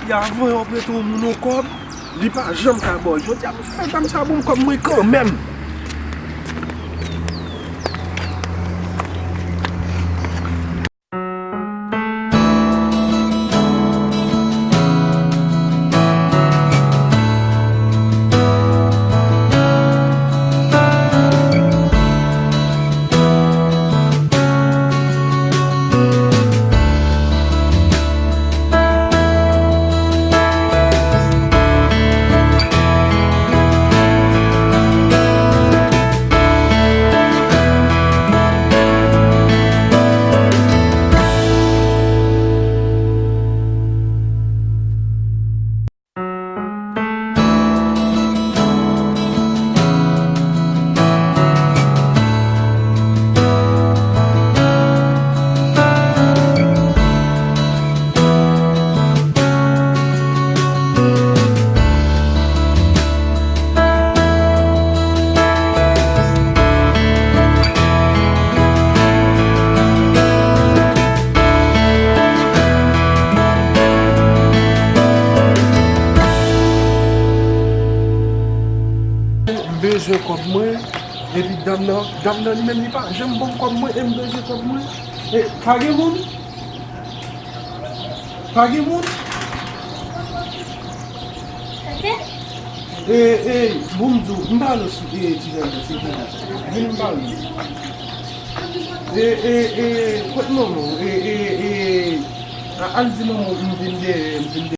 ya avoy yo prete ou moun nou kob, li pa jam ka boy. Jodi a mwen fè tam sa bon kob mwen kan men. Besoin comme moi, et puis dame nan même li pas, j'aime bon comme moi, et besoin comme moi. Et pas de monde? Pas de monde? Bonjour, m'parle aussi, étudiant, c'est qui? Viens m'parle. Quoi non, al di non, m'vinde